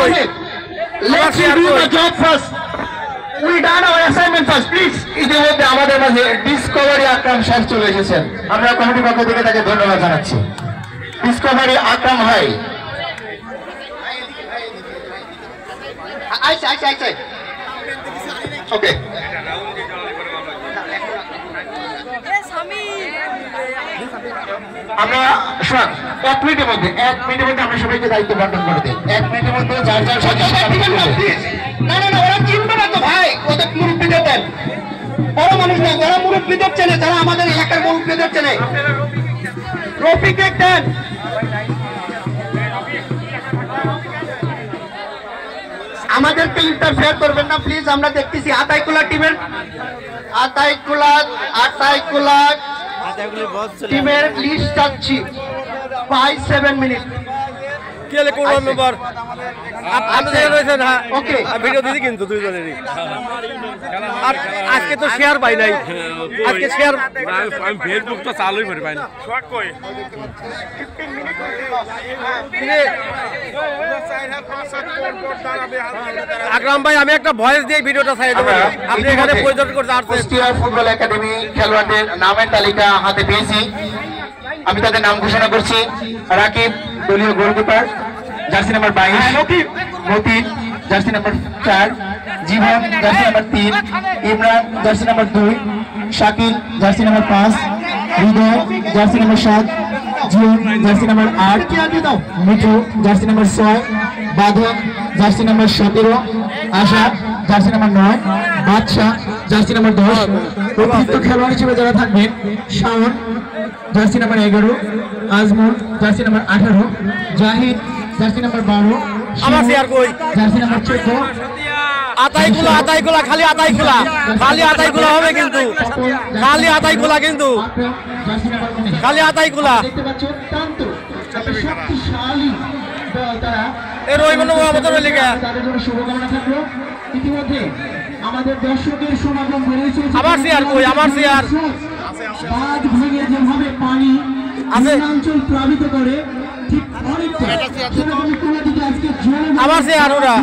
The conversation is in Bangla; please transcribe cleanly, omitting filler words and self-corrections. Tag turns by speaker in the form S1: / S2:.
S1: Let's do the job first. We done our assignment first, please. ইতিমধ্যে আমাদের মাঝে ডিসকভারি আকরাম সাহেব চলে এসেছেন। আমরা কমিটির পক্ষ থেকে তাকে ধন্যবাদ জানাচ্ছি। ডিসকভারি আকরাম ভাই। আচ্ছা। ওকে। আমরা শোন 1 মিনিটের মধ্যে আমরা সবাইকে দায়িত্ব বন্টন করে দেই। 1 মিনিটের মধ্যে যার না ওরা চিনবে না তো ভাই, ওদের মুরব্বীদের দেন। বড় মানুষ না, যারা মুরব্বীদের চেনে, যারা আমাদের এলাকার মুরব্বীদের চেনে, রফিককে দেন। আমাদেরকে ইন্টারফেয়ার করবেন না প্লিজ। আমরা দেখতেছি আতাইকুলা টিমের টিমের লিস্ট চাচ্ছি 5-7 মিনিট।
S2: আজকে তো শেয়ার পাই নাই, আজকে শেয়ার আমি ফেসবুক তো চালুই করে পাই না। আকরাম ভাই আমি একটা ভয়েস দিয়ে ভিডিওটা ছাড়িয়ে দেবো। আপনি এখানে পরিদর্শন করতে আসছেন।
S1: কুষ্টিয়া ফুটবল একাডেমি খেলোয়াড়দের নামের তালিকা হাতে পেয়েছি। আমি তাদের নাম ঘোষণা করছি। রাকিব দলীয় goalkeeper, jersey number 22, Matin jersey number 4, Jibon jersey number 3, Imran jersey number 2, Shakil jersey number 5, Hridoy jersey number 7, Jion jersey number 8, Mithu jersey number 6, Badon jersey number 17, Asha jersey number 9, Badsha jersey number 10, অতিরিক্ত খেলোয়াড় হিসেবে যারা থাকবেন Shaon jersey number 11, Ajmal jersey number 18, Zahid jersey number 12,
S2: আমার শেয়ার কই
S1: জার্সি নাম্বার 14,
S2: আতাইকুলা খালি আতাইকুলা হবে কিন্তু, খালি আতাইকুলা কিন্তু, খালি আতাইকুলা এর ওই মনে আমাদের লিগা।
S1: ইতিমধ্যে আমাদের দর্শকের সমাগম বেড়েছে।
S2: আমার শেয়ার কই, আমার শেয়ার
S1: বাঁধ ভেঙে যেভাবে পানি অঞ্চল প্লাবিত করে, ঠিক অনেকটা
S2: আমার শেয়ার ওরা